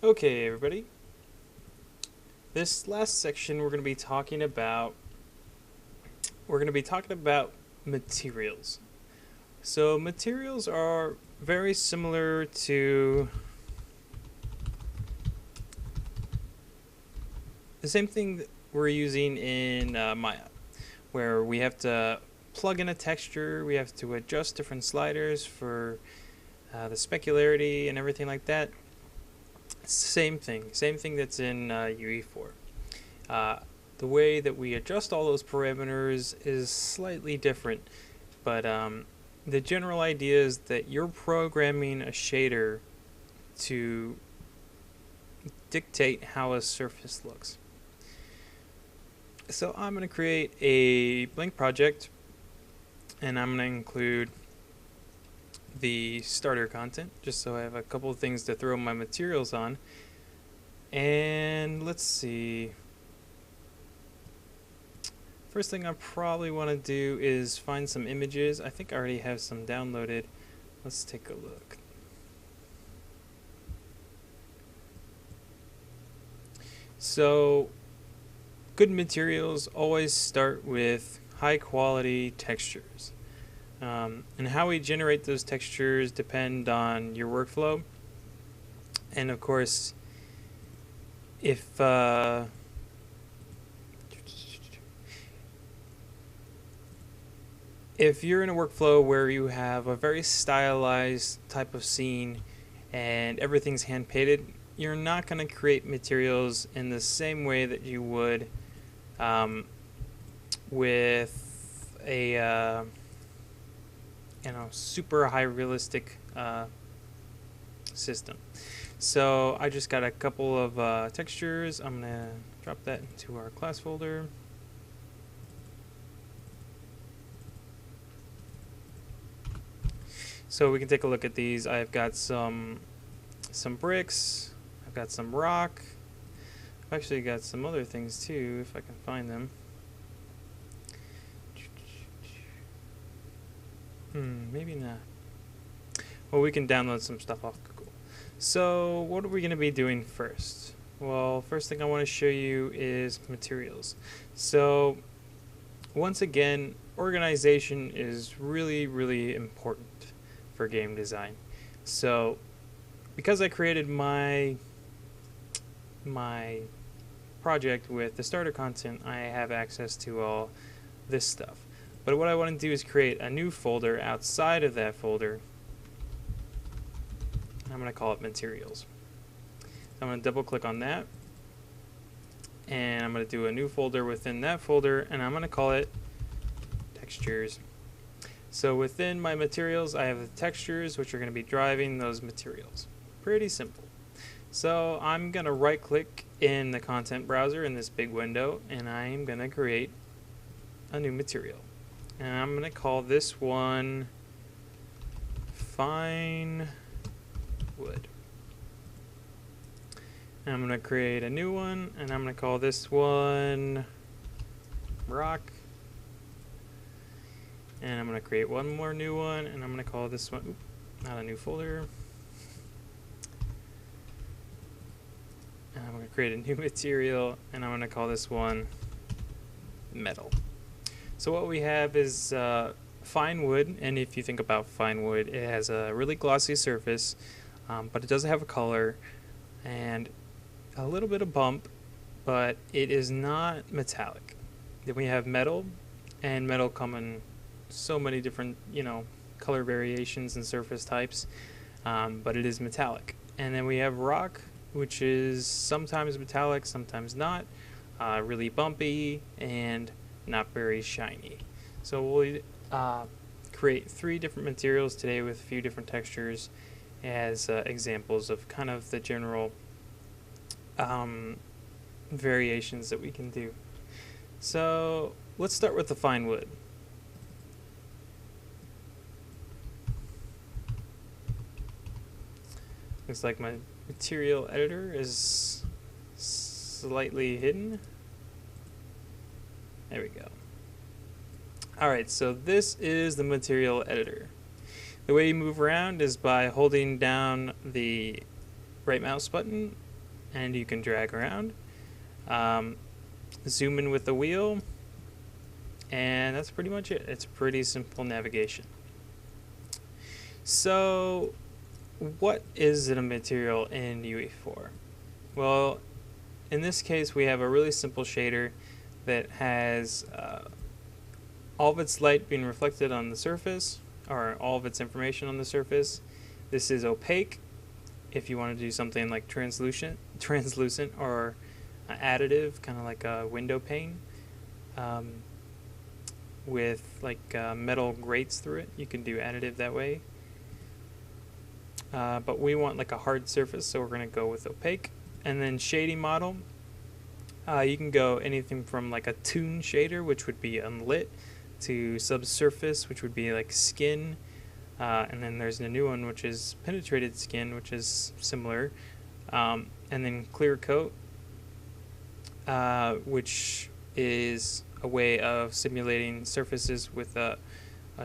Okay, everybody. This last section we're going to be talking about materials. So materials are very similar to the same thing that we're using in Maya, where we have to plug in a texture, we have to adjust different sliders for the specularity and everything like that. Same thing that's in UE4. The way that we adjust all those parameters is slightly different, but the general idea is that you're programming a shader to dictate how a surface looks. So I'm going to create a blank project, and I'm going to include the starter content, just so I have a couple of things to throw my materials on. And let's see. First thing I probably want to do is find some images. I think I already have some downloaded. Let's take a look. So, good materials always start with high quality textures. And how we generate those textures depend on your workflow. And of course, if you're in a workflow where you have a very stylized type of scene and everything's hand painted, you're not going to create materials in the same way that you would with a super high realistic system. So I just got a couple of textures. I'm going to drop that into our class folder. So we can take a look at these. I've got some bricks. I've got some rock. I've actually got some other things too, if I can find them. Maybe not. Well, we can download some stuff off Google. So what are we going to be doing first? Well, first thing I want to show you is materials. So once again, organization is really, really important for game design. So because I created my project with the starter content, I have access to all this stuff. But what I want to do is create a new folder outside of that folder. I'm going to call it materials. So I'm going to double click on that, and I'm going to do a new folder within that folder, and I'm going to call it textures. So within my materials, I have the textures, which are going to be driving those materials. Pretty simple. So I'm going to right click in the content browser in this big window, and I'm going to create a new material. And I'm going to call this one fine wood. And I'm going to create a new one, and I'm going to call this one rock. And I'm going to create one more new one, and I'm going to call this one, not a new folder. And I'm going to create a new material, and I'm going to call this one metal. So what we have is fine wood, and if you think about fine wood, it has a really glossy surface, but it doesn't have a color, and a little bit of bump, but it is not metallic. Then we have metal, and metal come in so many different, color variations and surface types, but it is metallic. And then we have rock, which is sometimes metallic, sometimes not, really bumpy, and not very shiny. So we'll create 3 different materials today with a few different textures as examples of kind of the general variations that we can do. So let's start with the fine wood. Looks like my material editor is slightly hidden. There we go. Alright, so this is the material editor. The way you move around is by holding down the right mouse button and you can drag around. Zoom in with the wheel, and that's pretty much it. It's pretty simple navigation. So what is a material in UE4? Well, in this case we have a really simple shader that has all of its light being reflected on the surface, or all of its information on the surface. This is opaque. If you want to do something like translucent or additive, kind of like a window pane with like metal grates through it, you can do additive that way. But we want like a hard surface, so we're going to go with opaque. And then shading model, you can go anything from like a toon shader, which would be unlit, to subsurface, which would be like skin, and then there's a new one which is penetrated skin, which is similar, and then clear coat, which is a way of simulating surfaces with a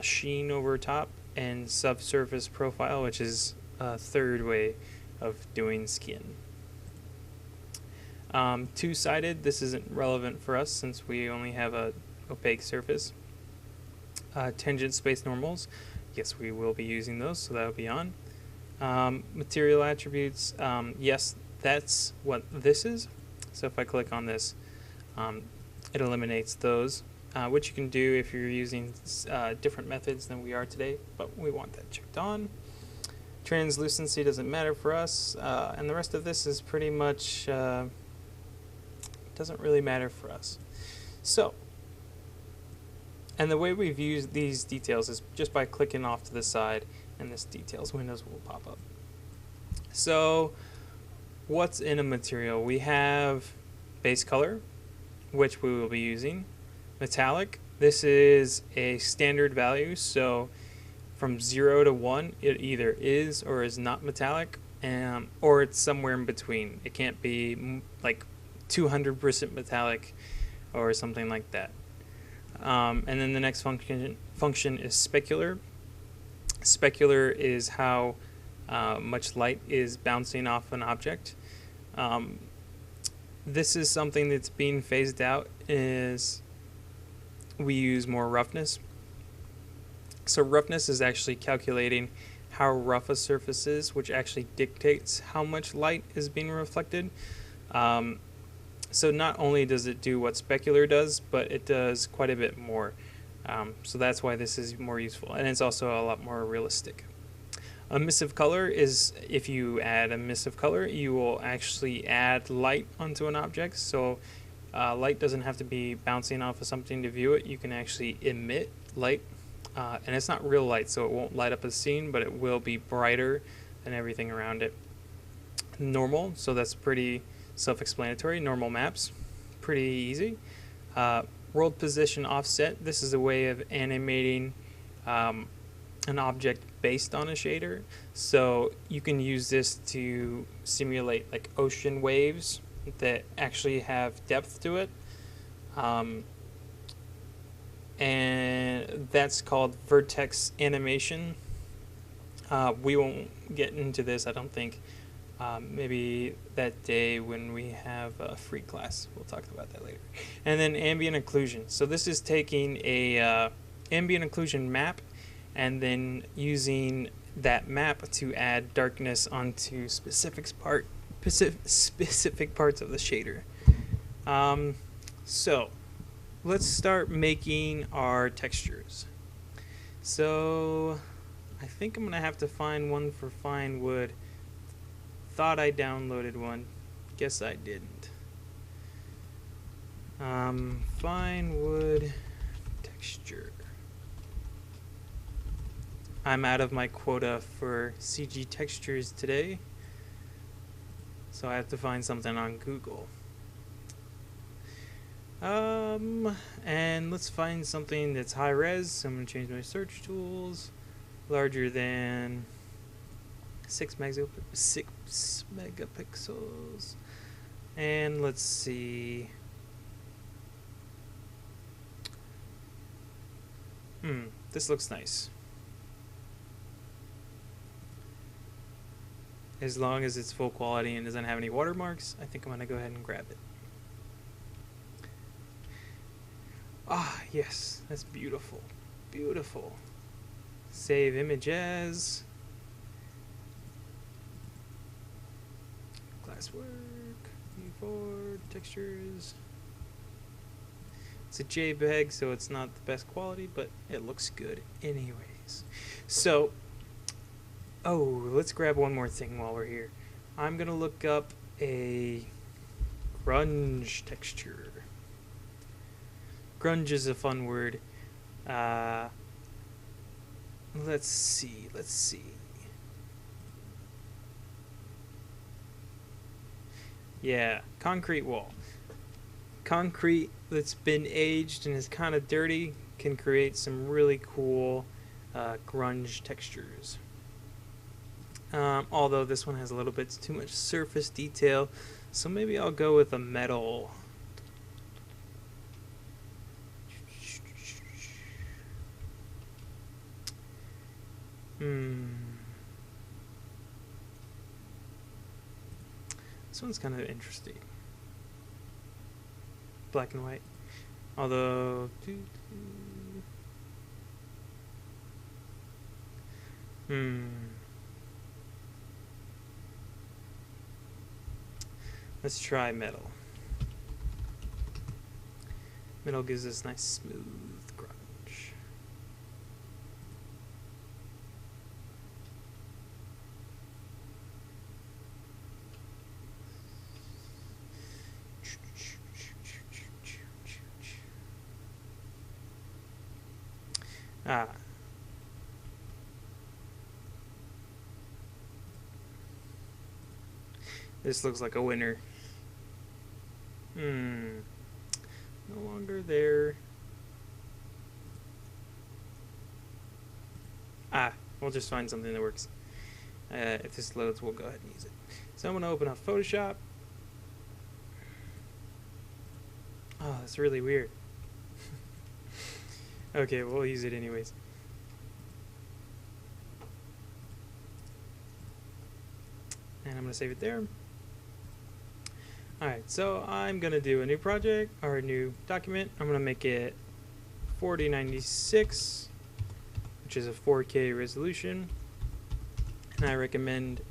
sheen over top, and subsurface profile, which is a third way of doing skin. Two-sided, this isn't relevant for us since we only have a opaque surface. Tangent space normals, yes, we will be using those, so that'll be on. Material attributes, yes, that's what this is. So if I click on this, it eliminates those, which you can do if you're using different methods than we are today, but we want that checked on. Translucency doesn't matter for us, and the rest of this is pretty much doesn't really matter for us. So, and the way we've used these details is just by clicking off to the side, and this details windows will pop up. So what's in a material? We have base color, which we will be using. Metallic, this is a standard value, so from 0 to 1 it either is or is not metallic, or it's somewhere in between. It can't be like 200% metallic or something like that. And then the next function is specular. Specular is how much light is bouncing off an object. This is something that's being phased out as we use more roughness. So roughness is actually calculating how rough a surface is, which actually dictates how much light is being reflected. So not only does it do what specular does, but it does quite a bit more. So that's why this is more useful, and it's also a lot more realistic. Emissive color is, if you add emissive color, you will actually add light onto an object. So light doesn't have to be bouncing off of something to view it. You can actually emit light, and it's not real light, so it won't light up a scene, but it will be brighter than everything around it. Normal, so that's pretty self-explanatory. Normal maps, pretty easy. World position offset, this is a way of animating an object based on a shader. So you can use this to simulate like ocean waves that actually have depth to it. And that's called vertex animation. We won't get into this, I don't think. Maybe that day when we have a free class, we'll talk about that later. And then ambient occlusion. So this is taking a ambient occlusion map and then using that map to add darkness onto specific parts of the shader. So let's start making our textures. So I think I'm gonna have to find one for fine wood. Thought I downloaded one, guess I didn't. Fine wood texture. I'm out of my quota for CG textures today, so I have to find something on Google. And let's find something that's high res. So I'm gonna change my search tools, larger than 6 megapixels, and let's see. This looks nice. as long as it's full quality and doesn't have any watermarks, I think I'm going to go ahead and grab it. Ah, yes, that's beautiful. Beautiful. Save image as. Glasswork, move textures. It's a JPEG, so it's not the best quality, but it looks good anyways. So, let's grab one more thing while we're here. I'm going to look up a grunge texture. Grunge is a fun word. Let's see. Yeah, concrete wall. Concrete that's been aged and is kind of dirty can create some really cool grunge textures. Although this one has a little bit too much surface detail, so maybe I'll go with a metal. This one's kind of interesting. Black and white. Although... Let's try metal. Metal gives us nice smooth grunge. This looks like a winner. No longer there. We'll just find something that works. If this loads, we'll go ahead and use it. So I'm going to open up Photoshop. Oh, that's really weird. Okay, we'll use it anyways. And I'm going to save it there. Alright, so I'm going to do a new project, or a new document. I'm going to make it 4096, which is a 4K resolution. And I recommend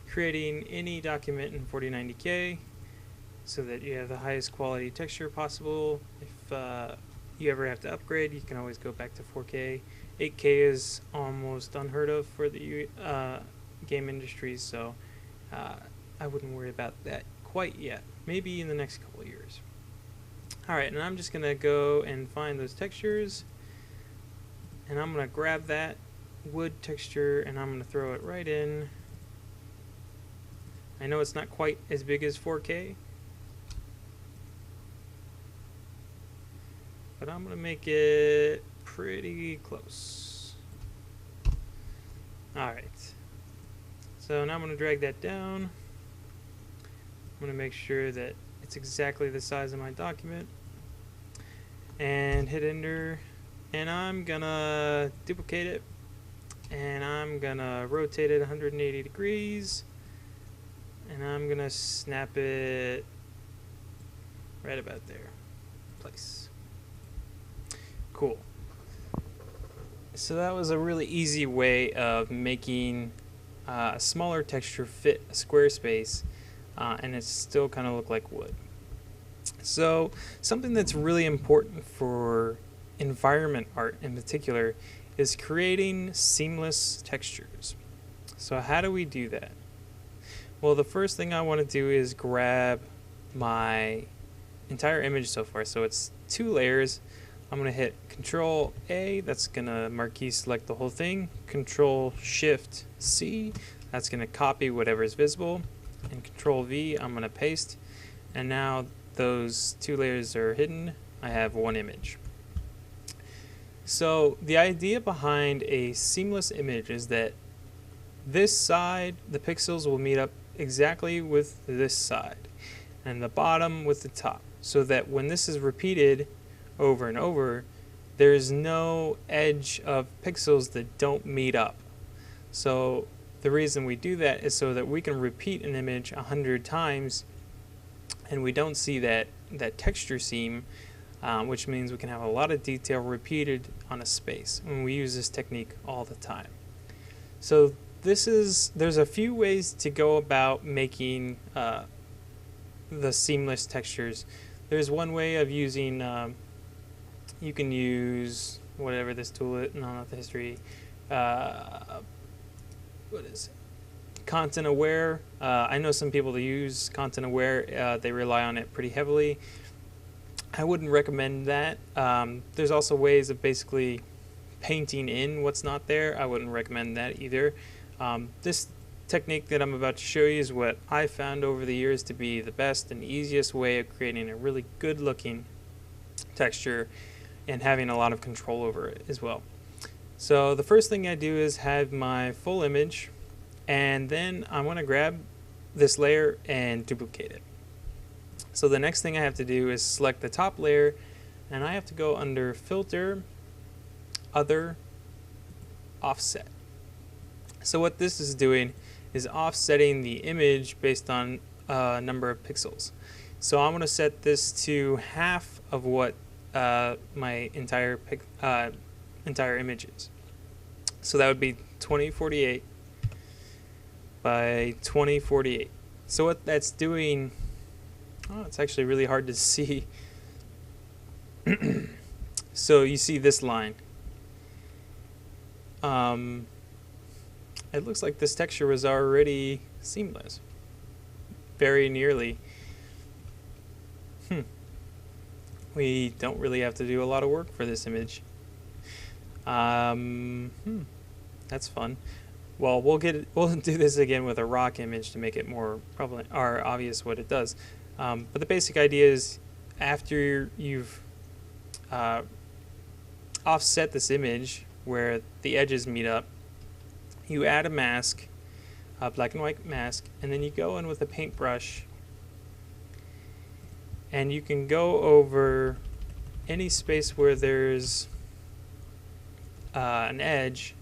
creating any document in 4090K so that you have the highest quality texture possible. If you ever have to upgrade, you can always go back to 4K. 8K is almost unheard of for the game industry, so I wouldn't worry about that quite yet. Maybe in the next couple of years. Alright, and I'm just going to go and find those textures. And I'm going to grab that wood texture and I'm going to throw it right in. I know it's not quite as big as 4K, but I'm going to make it pretty close. Alright. So now I'm going to drag that down. I'm going to make sure that it's exactly the size of my document. And hit enter. And I'm going to duplicate it. And I'm going to rotate it 180 degrees. And I'm going to snap it right about there. Place. Cool. So that was a really easy way of making a smaller texture fit a square space, and it still kind of look like wood. So something that's really important for environment art in particular is creating seamless textures. So how do we do that? Well, the first thing I want to do is grab my entire image so far. So it's 2 layers. I'm going to hit Control A, that's going to marquee select the whole thing. Control Shift C, that's going to copy whatever is visible. And Control V, I'm going to paste. And now those 2 layers are hidden. I have 1 image. So the idea behind a seamless image is that this side, the pixels will meet up exactly with this side, and the bottom with the top, so that when this is repeated over and over, there's no edge of pixels that don't meet up. So The reason we do that is so that we can repeat an image 100 times and we don't see that texture seam, which means we can have a lot of detail repeated on a space, and we use this technique all the time. So there's a few ways to go about making the seamless textures. There's one way of using, you can use whatever this tool is, no, not the history, what is it? Content Aware. I know some people that use Content Aware, they rely on it pretty heavily. I wouldn't recommend that. There's also ways of basically painting in what's not there. I wouldn't recommend that either. This technique that I'm about to show you is what I found over the years to be the best and easiest way of creating a really good looking texture and having a lot of control over it as well. So the first thing I do is have my full image, and then I want to grab this layer and duplicate it. So the next thing I have to do is select the top layer, and I have to go under Filter, Other, Offset. So what this is doing is offsetting the image based on number of pixels. So I'm going to set this to half of what my entire image is. So that would be 2048 by 2048. So what that's doing, it's actually really hard to see. So you see this line. It looks like this texture was already seamless. Very nearly. We don't really have to do a lot of work for this image. That's fun. Well, we'll do this again with a rock image to make it more prevalent or obvious what it does. But the basic idea is, after you've offset this image where the edges meet up, you add a mask, a black and white mask, and then you go in with a paintbrush, and you can go over any space where there's an edge,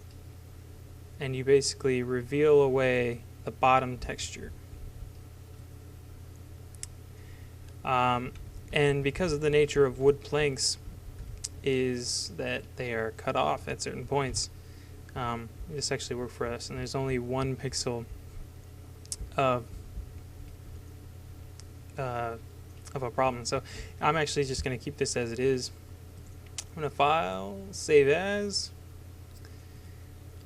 and you basically reveal away the bottom texture. And because of the nature of wood planks is that they are cut off at certain points, this actually worked for us, and there's only 1 pixel of a problem. So I'm actually just going to keep this as it is. I'm going to File, Save As.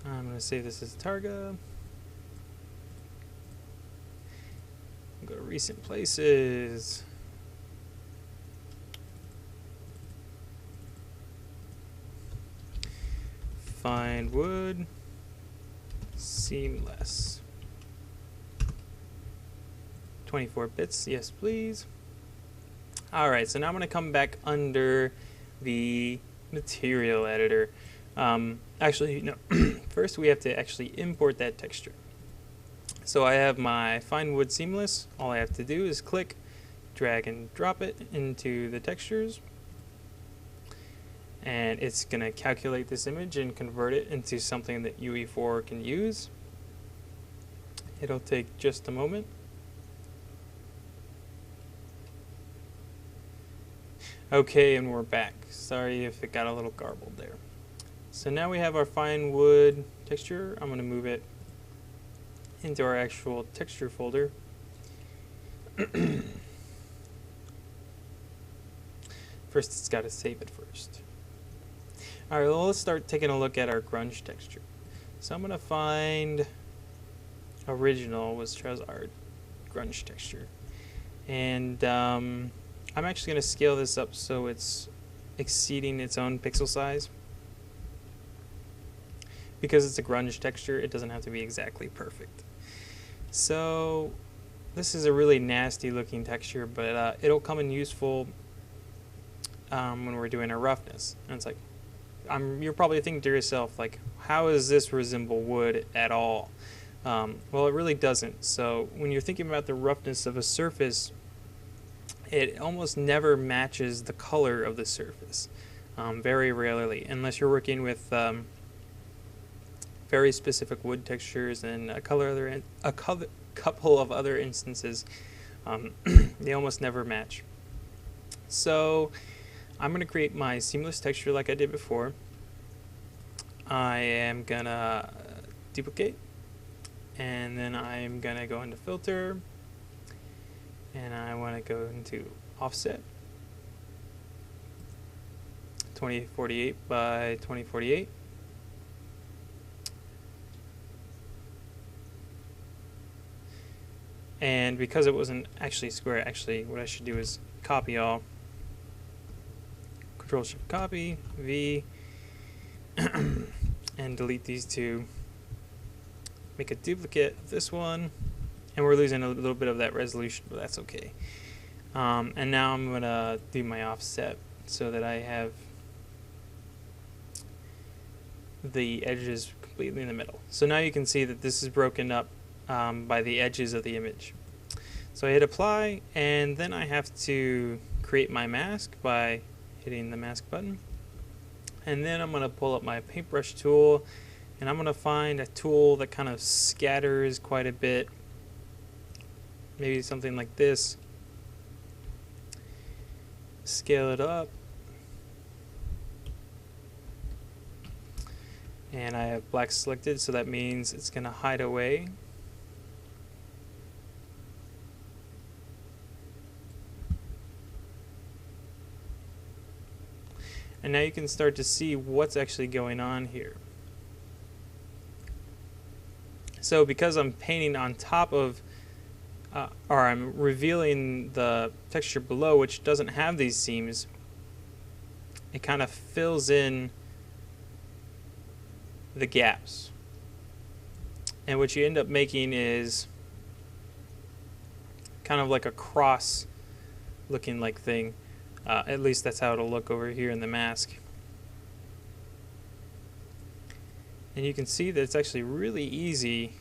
I'm going to save this as Targa. Go to Recent Places. Find wood, seamless. 24 bits, yes please. Alright, so now I'm going to come back under the material editor. Actually, no. First we have to actually import that texture. So I have my Find Wood Seamless. All I have to do is click, drag and drop it into the textures. And it's going to calculate this image and convert it into something that UE4 can use. It'll take just a moment. Okay, and we're back. Sorry if it got a little garbled there. So now we have our fine wood texture. I'm going to move it into our actual texture folder. First, it's got to save it first. Alright, well, let's start taking a look at our grunge texture. So I'm going to find original was Trezart grunge texture. And I'm actually going to scale this up so it's exceeding its own pixel size. Because it's a grunge texture, it doesn't have to be exactly perfect. So this is a really nasty looking texture, but it'll come in useful when we're doing a roughness. And it's like, you're probably thinking to yourself, like, how does this resemble wood at all? Well, it really doesn't. So when you're thinking about the roughness of a surface, it almost never matches the color of the surface. Very rarely, unless you're working with very specific wood textures and couple of other instances, they almost never match. So I'm going to create my seamless texture like I did before. I am going to duplicate, and then I'm going to go into filter, and I want to go into offset 2048 by 2048. And because it wasn't actually square, actually what I should do is copy all, Control Shift copy, V, and delete these two. Make a duplicate of this one, and we're losing a little bit of that resolution, but that's okay. And now I'm gonna do my offset so that I have the edges completely in the middle. So now you can see that this is broken up by the edges of the image. So I hit apply, and then I have to create my mask by hitting the mask button. And then I'm going to pull up my paintbrush tool, and I'm going to find a tool that kind of scatters quite a bit. Maybe something like this. Scale it up. And I have black selected, so that means it's going to hide away. And now you can start to see what's actually going on here. So because I'm painting on top of, or I'm revealing the texture below, which doesn't have these seams, it kind of fills in the gaps. And what you end up making is kind of like a cross looking like thing. At least that's how it'll look over here in the mask. And you can see that it's actually really easy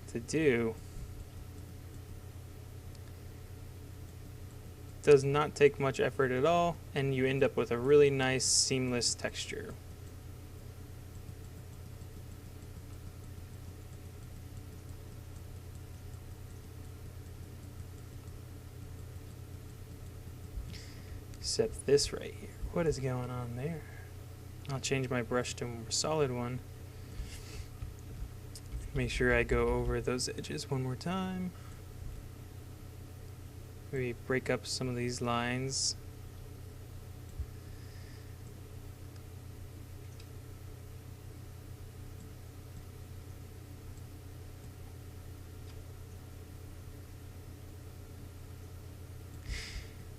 to do. It does not take much effort at all, and you end up with a really nice seamless texture. Except this right here. What is going on there? I'll change my brush to a more solid one. Make sure I go over those edges one more time. Maybe break up some of these lines.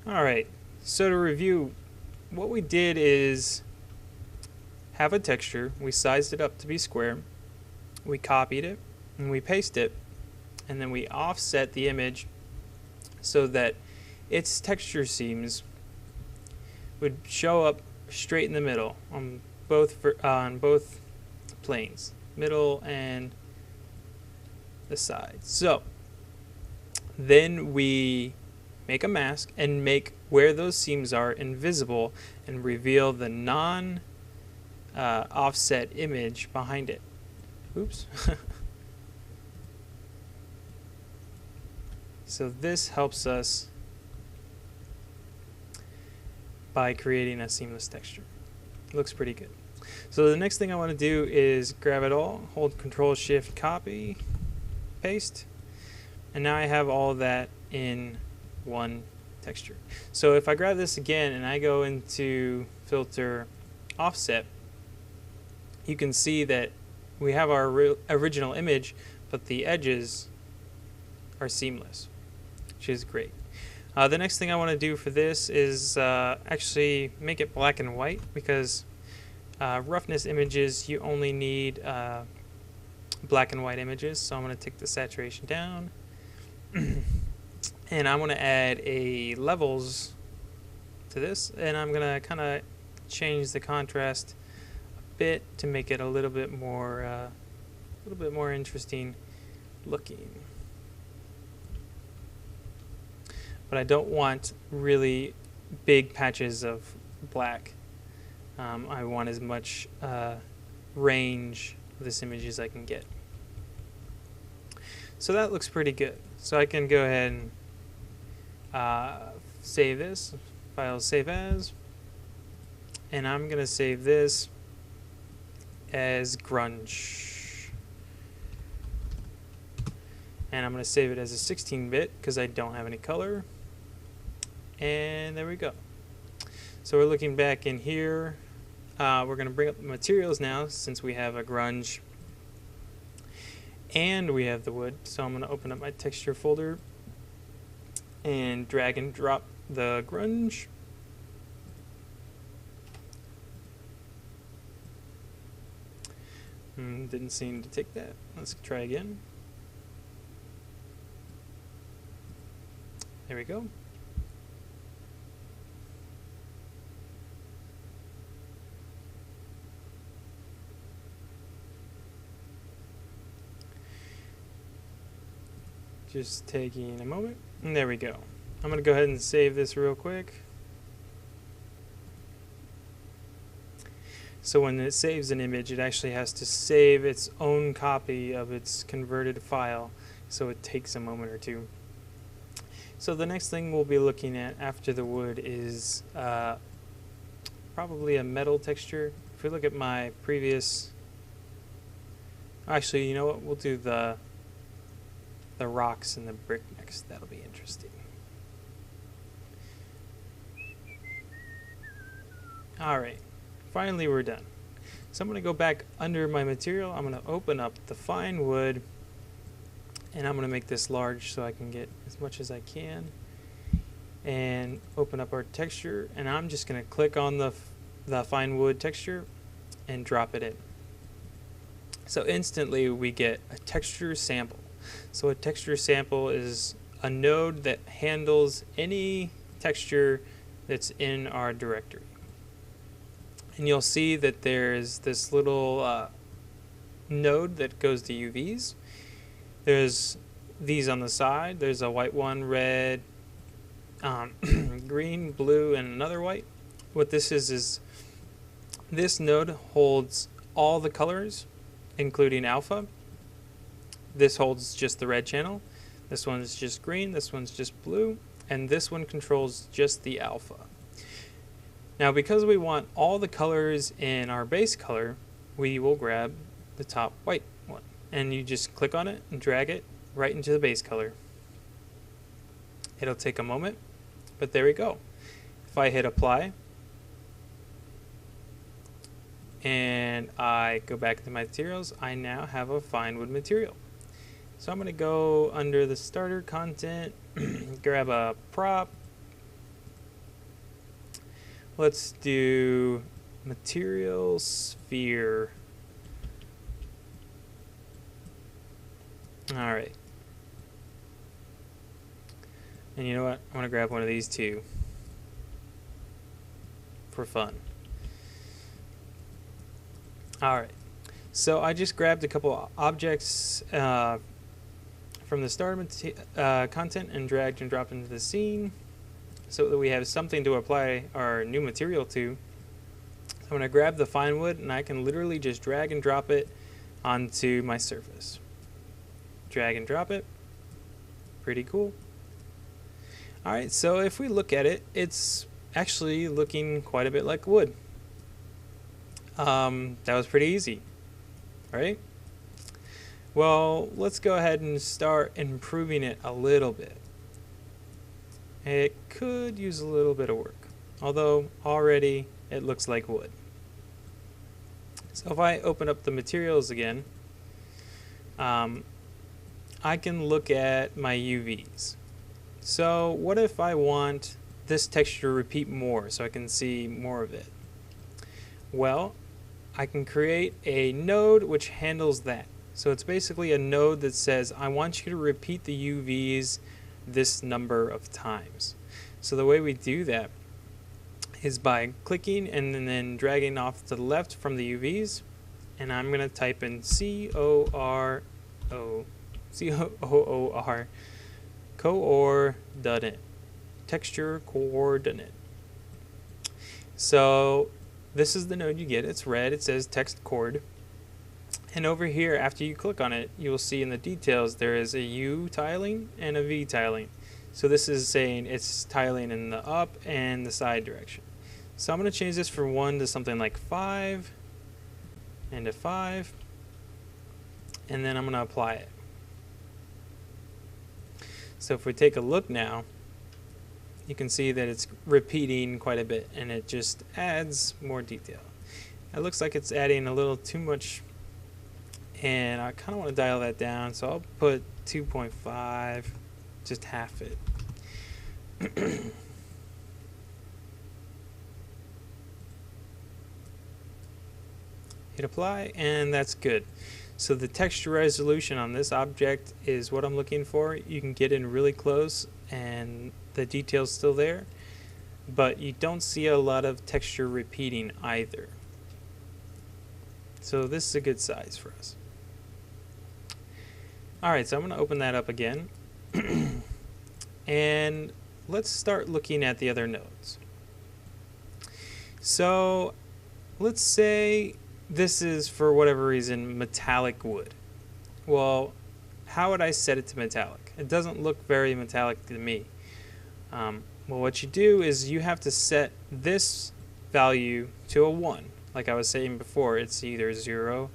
All right. So to review, what we did is have a texture, we sized it up to be square, we copied it, and we pasted it, and then we offset the image so that its texture seams would show up straight in the middle on both planes, middle and the sides. So then we make a mask and make where those seams are invisible and reveal the non-offset image behind it. Oops. So this helps us by creating a seamless texture. Looks pretty good. So the next thing I want to do is grab it all, hold Control Shift copy, paste, and now I have all of that in one texture. So if I grab this again and I go into filter offset, you can see that we have our original image, but the edges are seamless, which is great. The next thing I want to do for this is actually make it black and white, because roughness images, you only need black and white images. So I'm going to take the saturation down. And I'm going to add a levels to this, and I'm going to kind of change the contrast a bit to make it a little bit more interesting looking. But I don't want really big patches of black. I want as much range this image as I can get. So that looks pretty good. So I can go ahead and save this, file save as, and I'm going to save this as grunge. And I'm going to save it as a 16-bit because I don't have any color. And there we go. So we're looking back in here. We're going to bring up the materials now since we have a grunge and we have the wood. So I'm going to open up my texture folder and drag and drop the grunge. Didn't seem to take that. Let's try again. There we go. Just taking a moment, and there we go. I'm going to go ahead and save this real quick. So when it saves an image, it actually has to save its own copy of its converted file, so it takes a moment or two. So the next thing we'll be looking at after the wood is probably a metal texture. If we look at my previous, actually, you know what? We'll do the rocks and the brick next. That'll be interesting. All right, finally we're done. So I'm going to go back under my material. I'm going to open up the fine wood, and I'm going to make this large so I can get as much as I can. And open up our texture, and I'm just going to click on the fine wood texture and drop it in. So instantly we get a texture sample. So a texture sample is a node that handles any texture that's in our directory. And you'll see that there's this little node that goes to UVs. There's these on the side. There's a white one, red, green, blue, and another white. What this is this node holds all the colors, including alpha. This holds just the red channel. This one's just green. This one's just blue. And this one controls just the alpha. Now, because we want all the colors in our base color, we will grab the top white one. And you just click on it and drag it right into the base color. It'll take a moment, but there we go. If I hit apply, and I go back to my materials, I now have a fine wood material. So I'm going to go under the starter content, grab a prop. Let's do material sphere. All right. And you know what? I'm going to grab one of these too for fun. All right. So I just grabbed a couple objects from the starter content and dragged and dropped into the scene so that we have something to apply our new material to. I'm going to grab the fine wood and I can literally just drag and drop it onto my surface. Drag and drop it. Pretty cool. Alright, so if we look at it, it's actually looking quite a bit like wood. That was pretty easy, right? Well, let's go ahead and start improving it a little bit. It could use a little bit of work, although already it looks like wood. So if I open up the materials again, I can look at my UVs. So what if I want this texture to repeat more so I can see more of it? Well, I can create a node which handles that. So it's basically a node that says, I want you to repeat the UVs this number of times. So the way we do that is by clicking and then dragging off to the left from the UVs, and I'm going to type in COOR coordinate, texture coordinate. So this is the node you get. It's red. It says text chord. And over here, after you click on it, you will see in the details there is a U tiling and a V tiling. So this is saying it's tiling in the up and the side direction. So I'm going to change this from 1 to something like 5 and a 5, and then I'm going to apply it. So if we take a look now, you can see that it's repeating quite a bit, and it just adds more detail. It looks like it's adding a little too much, and I kind of want to dial that down, so I'll put 2.5, just half it. Hit apply, and that's good. So the texture resolution on this object is what I'm looking for. You can get in really close and the detail's still there, but you don't see a lot of texture repeating either. So this is a good size for us. Alright, so I'm going to open that up again. And let's start looking at the other nodes. So let's say this is, for whatever reason, metallic wood. Well, how would I set it to metallic? It doesn't look very metallic to me. Well, what you do is you have to set this value to a 1. Like I was saying before, it's either 0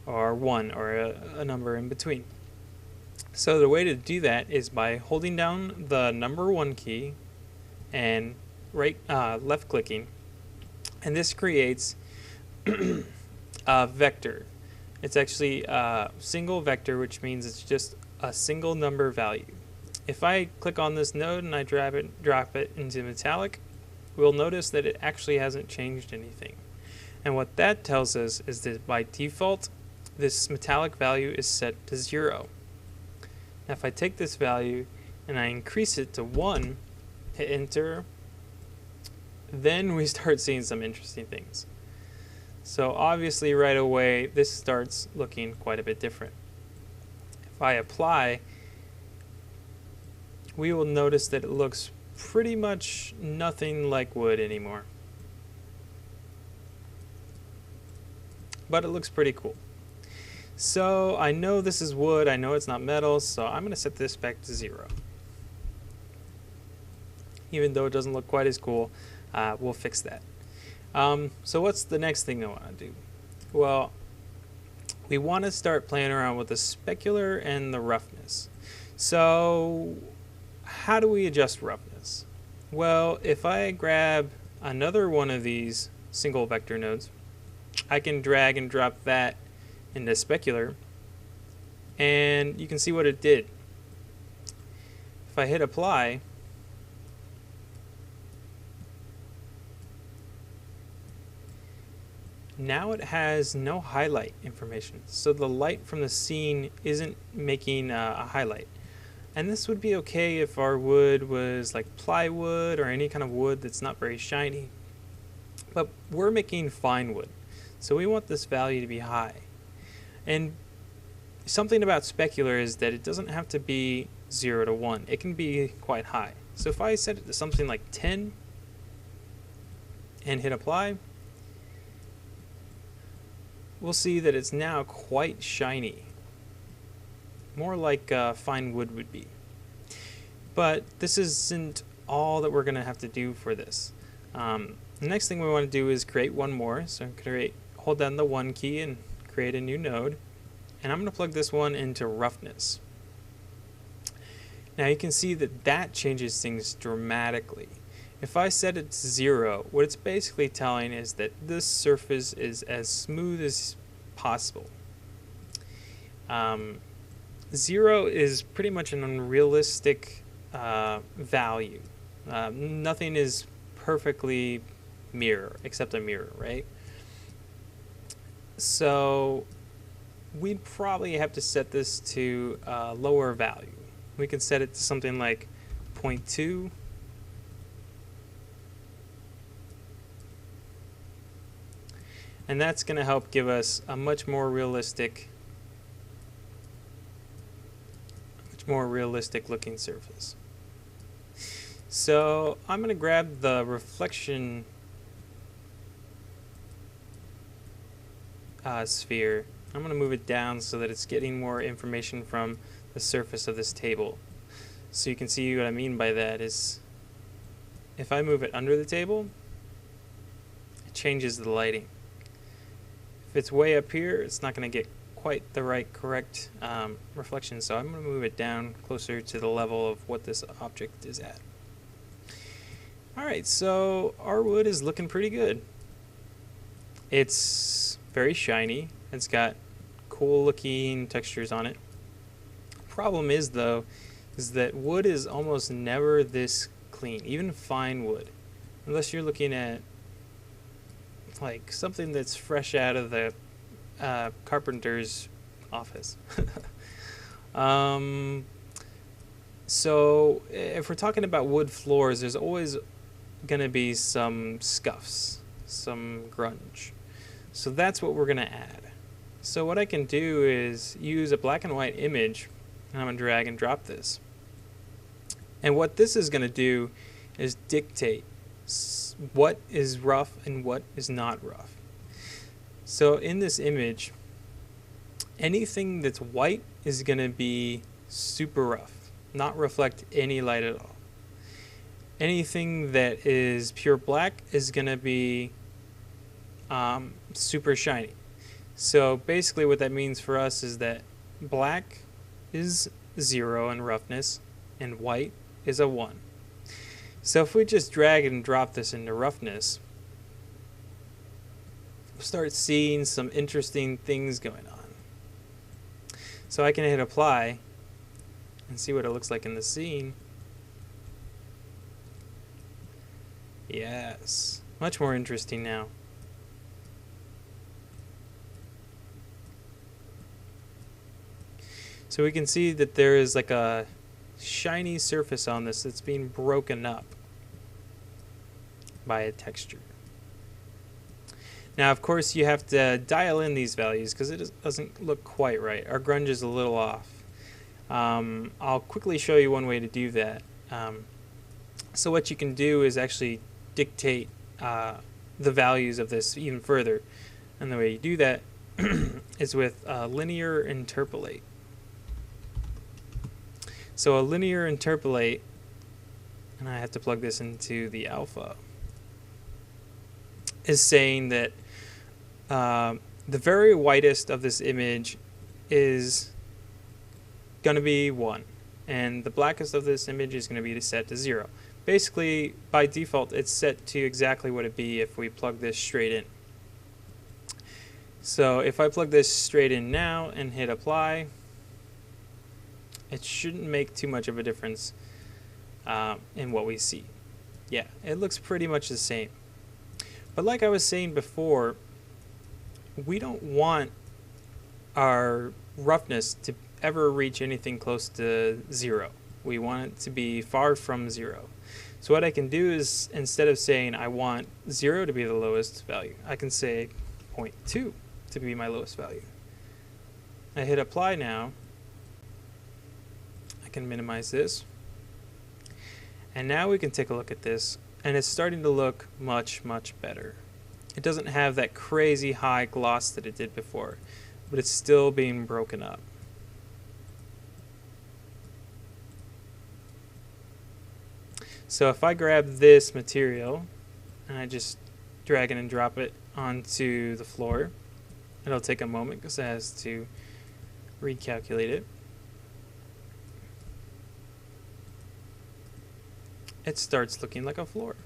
or 1 or a number in between. So the way to do that is by holding down the number 1 key and left clicking, and this creates a vector. It's actually a single vector, which means it's just a single number value. If I click on this node and I drop it into metallic, we'll notice that it actually hasn't changed anything. And what that tells us is that by default, this metallic value is set to 0. Now if I take this value and I increase it to 1, hit enter, then we start seeing some interesting things. So obviously right away this starts looking quite a bit different. If I apply, we will notice that it looks pretty much nothing like wood anymore. But it looks pretty cool. So I know this is wood, I know it's not metal, so I'm going to set this back to 0. Even though it doesn't look quite as cool, we'll fix that. So what's the next thing I want to do? Well, we want to start playing around with the specular and the roughness. So how do we adjust roughness? Well, if I grab another one of these single vector nodes, I can drag and drop that into specular, and you can see what it did. If I hit apply, now it has no highlight information, so the light from the scene isn't making a highlight. And this would be okay if our wood was like plywood or any kind of wood that's not very shiny, but we're making fine wood, so we want this value to be high. And something about specular is that it doesn't have to be 0 to 1. It can be quite high. So if I set it to something like 10 and hit apply, we'll see that it's now quite shiny. More like fine wood would be. But this isn't all that we're going to have to do for this. The next thing we want to do is create one more. So hold down the 1 key and create a new node, and I'm going to plug this one into roughness. Now you can see that that changes things dramatically. If I set it to 0, what it's basically telling is that this surface is as smooth as possible. 0 is pretty much an unrealistic value. Nothing is perfectly mirror except a mirror, right? So we'd probably have to set this to a lower value. We can set it to something like 0.2. And that's going to help give us a much more realistic looking surface. So I'm going to grab the reflection sphere. I'm I'm going to move it down so that it's getting more information from the surface of this table. So you can see what I mean by that is if I move it under the table, it changes the lighting. If it's way up here, it's not going to get quite the right correct reflection, so I'm going to move it down closer to the level of what this object is at. Alright, so our wood is looking pretty good. It's very shiny. It's got cool looking textures on it. Problem is though, is that wood is almost never this clean, even fine wood, unless you're looking at like something that's fresh out of the carpenter's office. So if we're talking about wood floors, there's always going to be some scuffs, some grunge. So that's what we're going to add. So what I can do is use a black and white image, and I'm going to drag and drop this. And what this is going to do is dictate what is rough and what is not rough. So in this image, anything that's white is going to be super rough, not reflect any light at all. Anything that is pure black is going to be super shiny. So basically what that means for us is that black is 0 in roughness and white is a 1. So if we just drag and drop this into roughness, we'll start seeing some interesting things going on. So I can hit apply and see what it looks like in the scene. Yes, much more interesting now. So we can see that there is like a shiny surface on this that's being broken up by a texture. Now of course you have to dial in these values because it doesn't look quite right. Our grunge is a little off. I'll quickly show you one way to do that. So what you can do is actually dictate the values of this even further, and the way you do that is with linear interpolate. So a linear interpolate, and I have to plug this into the alpha, is saying that the very whitest of this image is going to be 1, and the blackest of this image is going to be set to 0. Basically, by default, it's set to exactly what it'd be if we plug this straight in. So if I plug this straight in now and hit apply, it shouldn't make too much of a difference in what we see. Yeah, it looks pretty much the same. But like I was saying before, we don't want our roughness to ever reach anything close to 0. We want it to be far from 0. So what I can do is, instead of saying I want 0 to be the lowest value, I can say 0.2 to be my lowest value. I hit apply now. I can minimize this. And now we can take a look at this, and it's starting to look much, much better. It doesn't have that crazy high gloss that it did before, but it's still being broken up. So if I grab this material and I just drag it and drop it onto the floor, it'll take a moment because it has to recalculate it. It starts looking like a floor.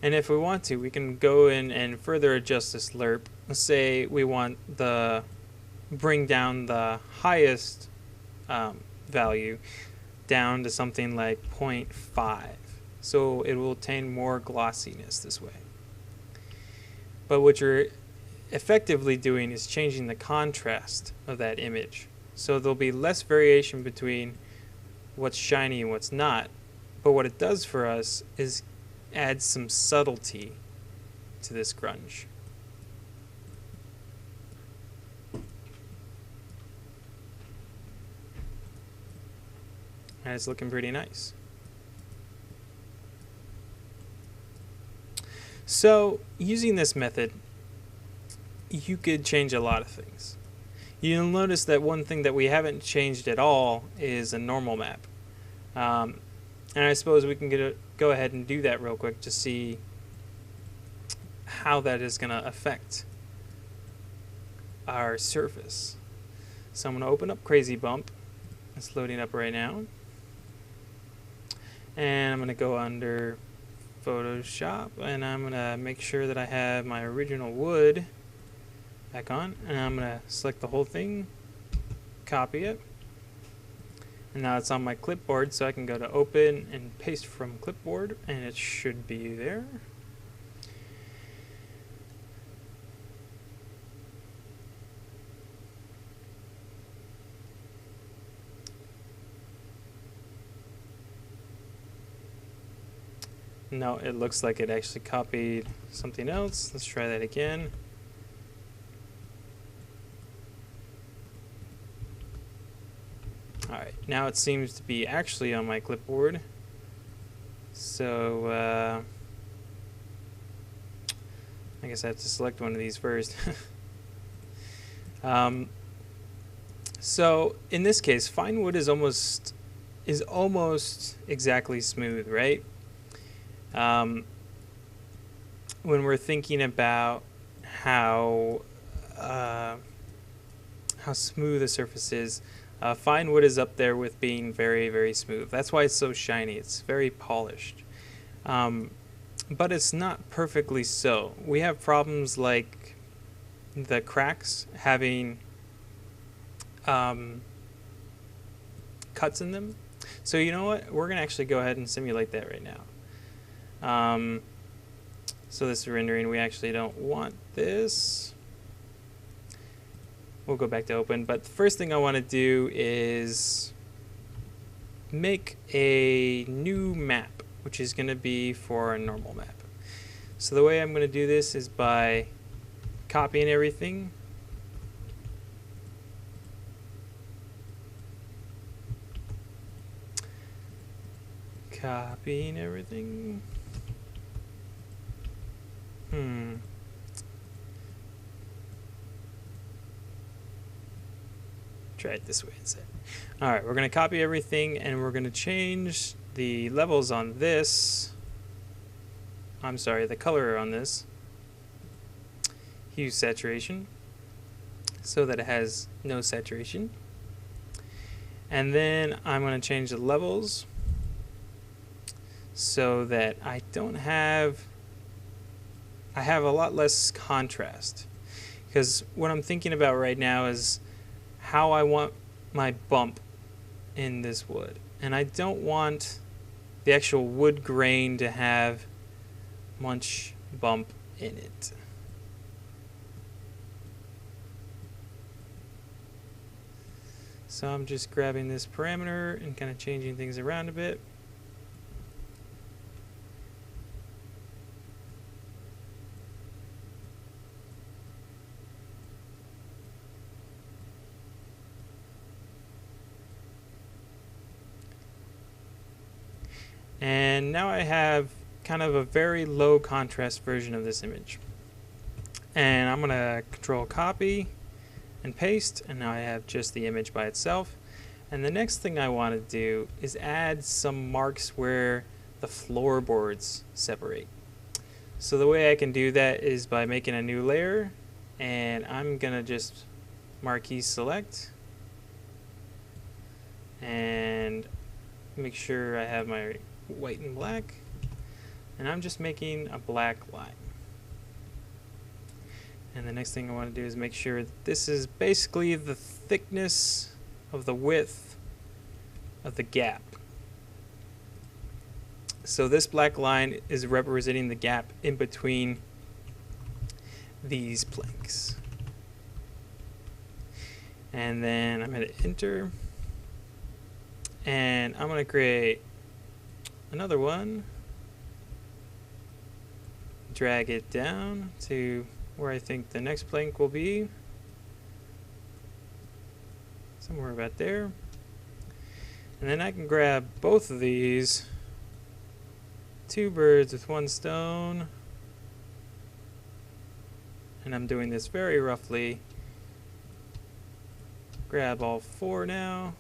And if we want to, we can go in and further adjust this lerp. Let's say we want bring down the highest value down to something like 0.5. So it will attain more glossiness this way. But what you're effectively doing is changing the contrast of that image. So there'll be less variation between what's shiny and what's not. But what it does for us is add some subtlety to this grunge. And it's looking pretty nice. So using this method, you could change a lot of things. You'll notice that one thing that we haven't changed at all is a normal map. And I suppose we can go ahead and do that real quick to see how that is going to affect our surface. So I'm going to open up Crazy Bump. It's loading up right now. And I'm going to go under Photoshop, and I'm going to make sure that I have my original wood back on, and I'm going to select the whole thing, copy it, and now it's on my clipboard, so I can go to open and paste from clipboard, and it should be there. No, it looks like it actually copied something else. Let's try that again. Alright, now it seems to be actually on my clipboard. So, I guess I have to select one of these first. So, in this case, fine wood is almost exactly smooth, right? When we're thinking about how smooth a surface is, fine wood is up there with being very, very smooth. That's why it's so shiny. It's very polished. But it's not perfectly so. We have problems like the cracks having cuts in them. So you know what? We're going to actually go ahead and simulate that right now. So this rendering, we actually don't want this. We'll go back to open, but the first thing I want to do is make a new map, which is going to be for a normal map. So the way I'm going to do this is by copying everything. Copying everything. Try it this way instead. Alright, we're going to copy everything and we're going to change the levels on this. I'm sorry, the color on this. Hue saturation, so that it has no saturation. And then I'm going to change the levels so that I have a lot less contrast. Because what I'm thinking about right now is how I want my bump in this wood. And I don't want the actual wood grain to have much bump in it. So I'm just grabbing this parameter and kind of changing things around a bit. And now I have kind of a very low contrast version of this image. And I'm going to control copy and paste, and now I have just the image by itself. And the next thing I want to do is add some marks where the floorboards separate. So the way I can do that is by making a new layer, and I'm going to just marquee select and make sure I have my white and black, and I'm just making a black line. And the next thing I want to do is make sure that this is basically the thickness of the width of the gap. So this black line is representing the gap in between these planks. And then I'm going to enter, and I'm going to create another one, drag it down to where I think the next plank will be, somewhere about there. And then I can grab both of these, two birds with one stone, and I'm doing this very roughly. Grab all 4 now.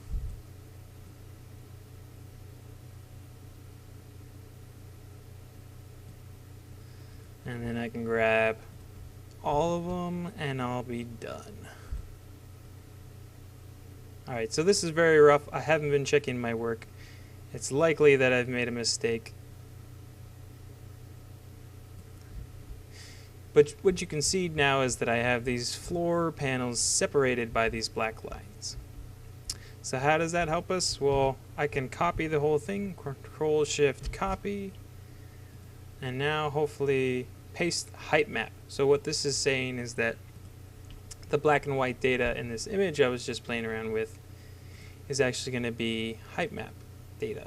And then I can grab all of them and I'll be done. Alright, so this is very rough. I haven't been checking my work. It's likely that I've made a mistake. But what you can see now is that I have these floor panels separated by these black lines. So how does that help us? Well, I can copy the whole thing, Control-Shift-Copy, and now hopefully paste height map. So what this is saying is that the black and white data in this image I was just playing around with is actually going to be height map data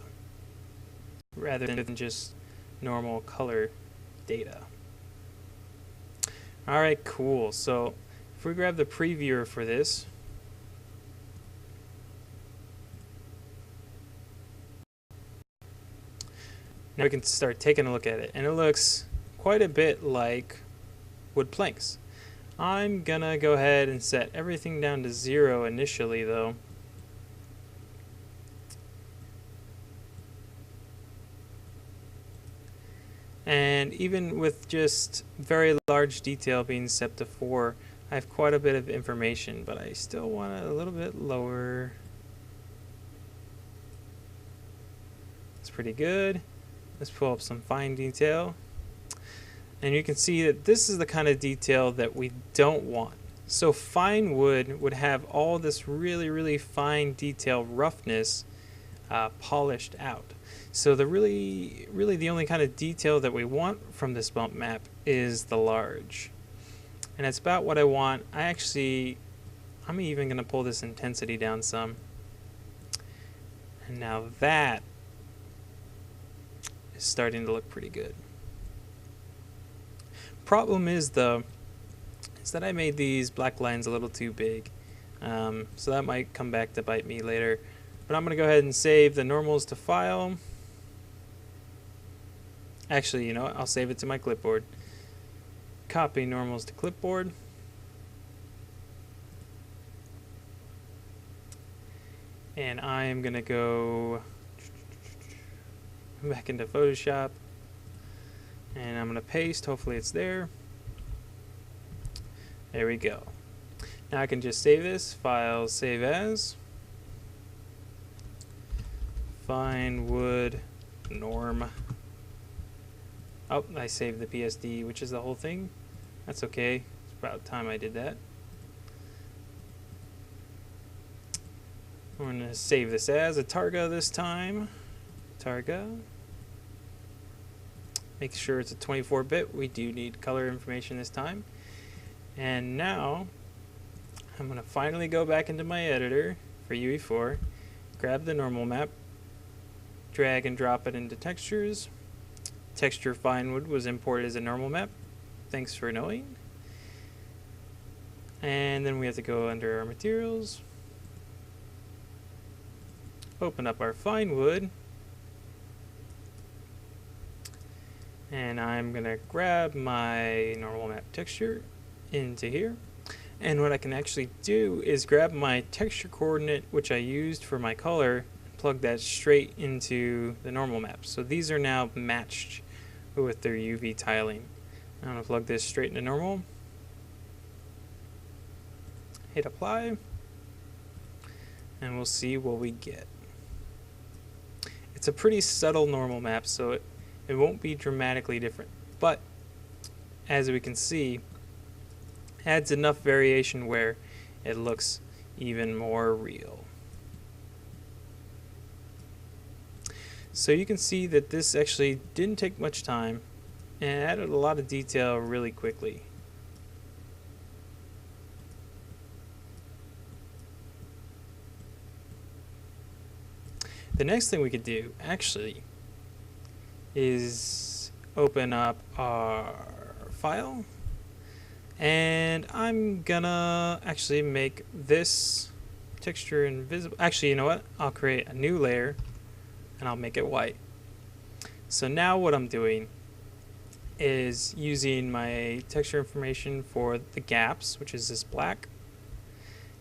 rather than just normal color data. Alright, cool. So if we grab the previewer for this, now we can start taking a look at it, and it looks quite a bit like wood planks. I'm gonna go ahead and set everything down to 0 initially though. And even with just very large detail being set to 4, I have quite a bit of information, but I still want it a little bit lower. It's pretty good. Let's pull up some fine detail. And you can see that this is the kind of detail that we don't want. So fine wood would have all this really, really fine detail roughness polished out. So the really the only kind of detail that we want from this bump map is the large. And it's about what I want. I'm even going to pull this intensity down some. And now that is starting to look pretty good. Problem is though, is that I made these black lines a little too big. So that might come back to bite me later. But I'm going to go ahead and save the normals to file. Actually, you know what? I'll save it to my clipboard. Copy normals to clipboard. And I am going to go back into Photoshop. And I'm going to paste. Hopefully it's there. There we go. Now I can just save this. File, save as. Fine wood norm. Oh, I saved the PSD, which is the whole thing. That's okay. It's about time I did that. I'm going to save this as a Targa this time. Targa. Make sure it's a 24-bit. We do need color information this time. And now I'm going to finally go back into my editor for UE4, grab the normal map, drag and drop it into textures. Texture fine wood was imported as a normal map. Thanks for knowing. And then we have to go under our materials, open up our fine wood, and I'm gonna grab my normal map texture into here. And what I can actually do is grab my texture coordinate, which I used for my color, and plug that straight into the normal map. So these are now matched with their UV tiling. I'm going to plug this straight into normal. Hit apply. And we'll see what we get. It's a pretty subtle normal map, so it won't be dramatically different. But as we can see, it adds enough variation where it looks even more real. So you can see that this actually didn't take much time and added a lot of detail really quickly. The next thing we could do actually is open up our file, and I'm gonna actually make this texture invisible. Actually, you know what? I'll create a new layer and I'll make it white. So now what I'm doing is using my texture information for the gaps, which is this black,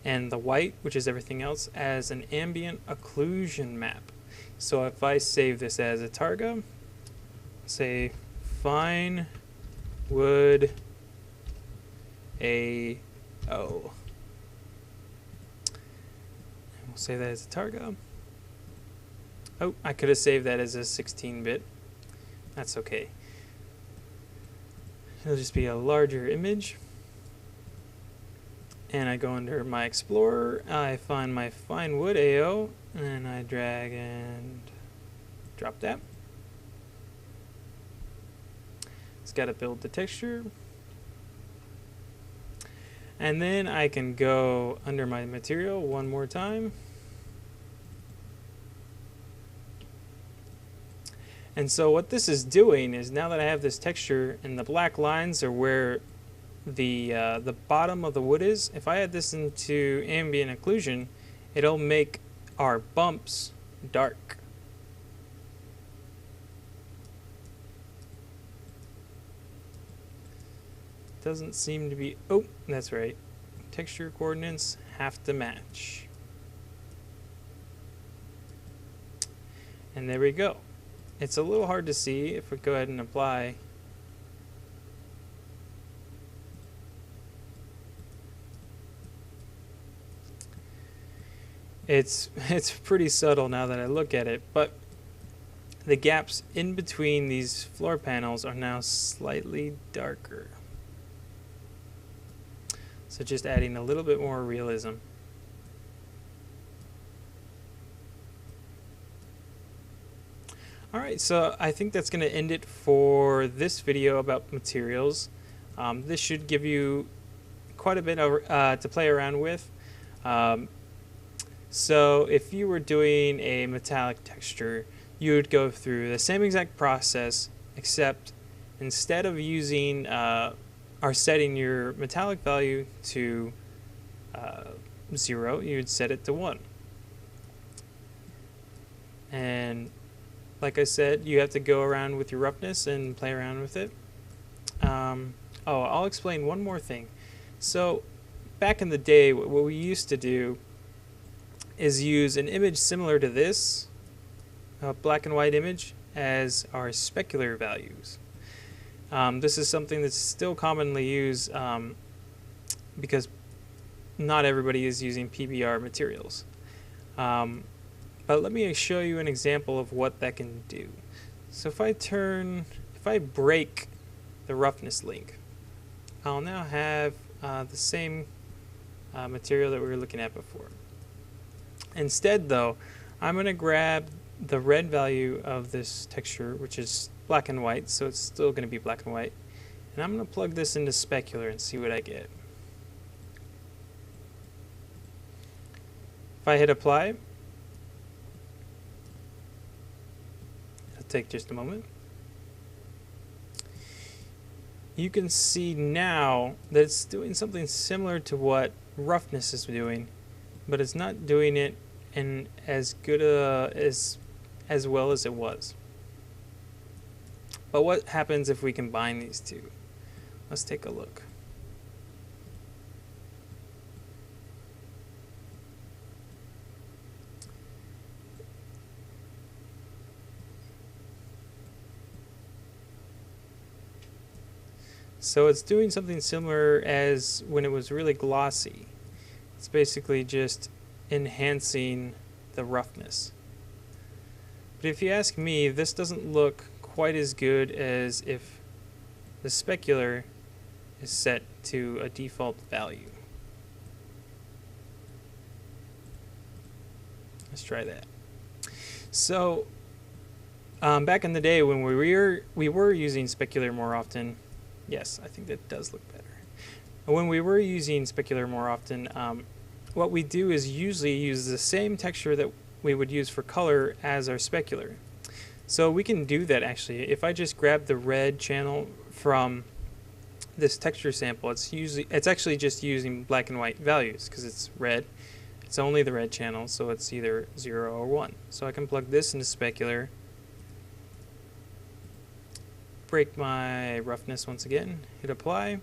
and the white, which is everything else, as an ambient occlusion map. So if I save this as a targa, say fine wood AO. We'll save that as a targa. Oh, I could have saved that as a 16-bit. That's okay. It'll just be a larger image. And I go under my Explorer, I find my fine wood AO, and I drag and drop that. It's got to build the texture. And then I can go under my material one more time. And so what this is doing is, now that I have this texture and the black lines are where the bottom of the wood is, if I add this into ambient occlusion, it'll make our bumps dark. Doesn't seem to be, oh, that's right. Texture coordinates have to match. And there we go. It's a little hard to see if we go ahead and apply. It's pretty subtle now that I look at it, but the gaps in between these floor panels are now slightly darker. So just adding a little bit more realism. Alright, so I think that's going to end it for this video about materials. This should give you quite a bit to play around with. So if you were doing a metallic texture, you would go through the same exact process, except instead of using or setting your metallic value to 0, you would set it to 1. And like I said, you have to go around with your roughness and play around with it. Oh, I'll explain one more thing. So back in the day, what we used to do is use an image similar to this, a black and white image, as our specular values. This is something that's still commonly used because not everybody is using PBR materials. But let me show you an example of what that can do. So if I break the roughness link, I'll now have the same material that we were looking at before. Instead though, I'm going to grab the red value of this texture, which is black and white, so it's still going to be black and white, and I'm going to plug this into specular and see what I get. If I hit apply, it'll take just a moment. You can see now that it's doing something similar to what roughness is doing, but it's not doing it in as good as well as it was. But what happens if we combine these two? Let's take a look. So it's doing something similar as when it was really glossy. It's basically just enhancing the roughness. But if you ask me, this doesn't look quite as good as if the specular is set to a default value. Let's try that. So back in the day when we were using specular more often, yes, I think that does look better. When we were using specular more often, what we do is usually use the same texture that we would use for color as our specular. So we can do that actually. If I just grab the red channel from this texture sample, it's actually just using black and white values because it's red. It's only the red channel, so it's either 0 or 1. So I can plug this into specular, break my roughness once again, hit apply.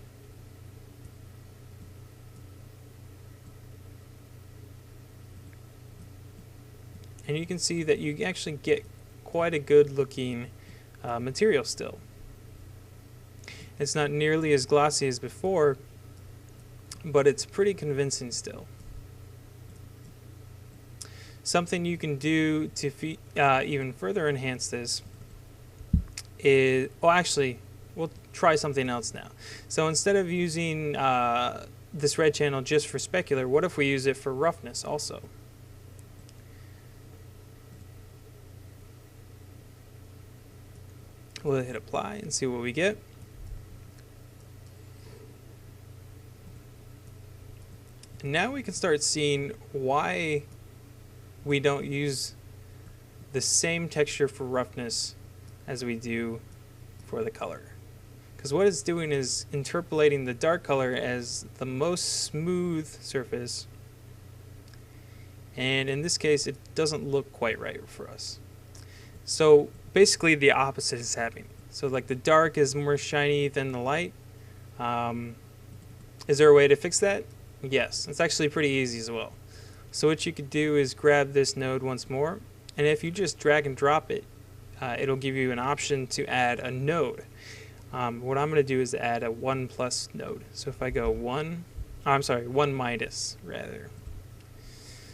And you can see that you actually get quite a good looking material still. It's not nearly as glossy as before, but it's pretty convincing still. Something you can do to even further enhance this is, well, actually, we'll try something else now. So instead of using this red channel just for specular, what if we use it for roughness also? We'll hit apply and see what we get. And now we can start seeing why we don't use the same texture for roughness as we do for the color. Because what it's doing is interpolating the dark color as the most smooth surface, and in this case it doesn't look quite right for us. So basically the opposite is happening. So like the dark is more shiny than the light. Is there a way to fix that? Yes, it's actually pretty easy as well. So what you could do is grab this node once more, and if you just drag and drop it, it'll give you an option to add a node. What I'm going to do is add a 1 plus node. So if I go 1 minus rather.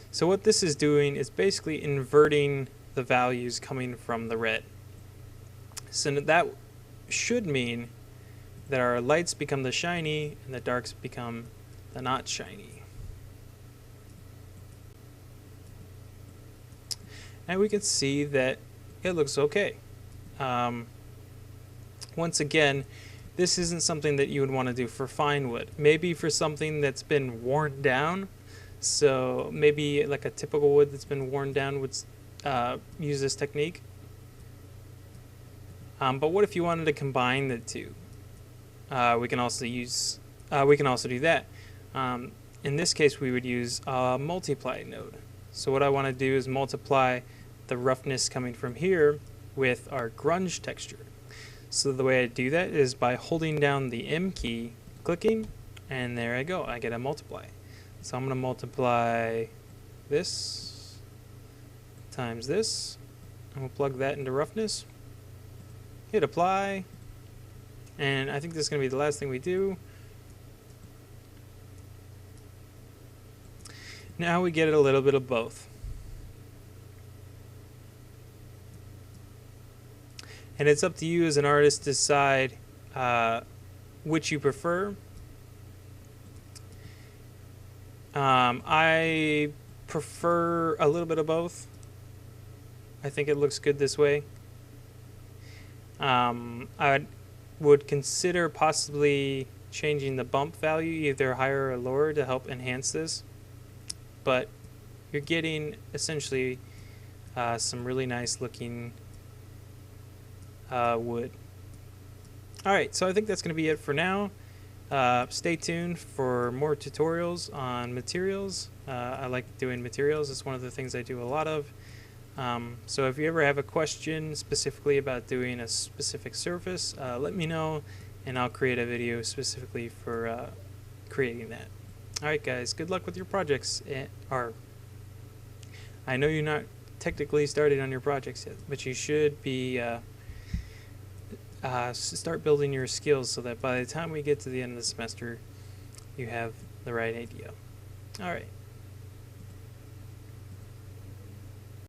So what this is doing is basically inverting the values coming from the red. So that should mean that our lights become the shiny and the darks become the not shiny. And we can see that it looks okay. Once again, this isn't something that you would want to do for fine wood. Maybe for something that's been worn down. So maybe like a typical wood that's been worn down would use this technique. But what if you wanted to combine the two? We can also do that. In this case, we would use a multiply node. So what I want to do is multiply the roughness coming from here with our grunge texture. So the way I do that is by holding down the M key, clicking, and there I go. I get a multiply. So I'm going to multiply this times this, and we'll plug that into roughness. Hit apply, and I think this is going to be the last thing we do. Now we get a little bit of both. And it's up to you as an artist to decide which you prefer. I prefer a little bit of both. I think it looks good this way. I would consider possibly changing the bump value either higher or lower to help enhance this. But you're getting essentially some really nice looking wood. Alright, so I think that's going to be it for now. Stay tuned for more tutorials on materials. I like doing materials. It's one of the things I do a lot of. So if you ever have a question specifically about doing a specific surface, let me know and I'll create a video specifically for creating that. Alright guys, good luck with your projects. I know you're not technically started on your projects yet, but you should be start building your skills so that by the time we get to the end of the semester, you have the right idea. Alright.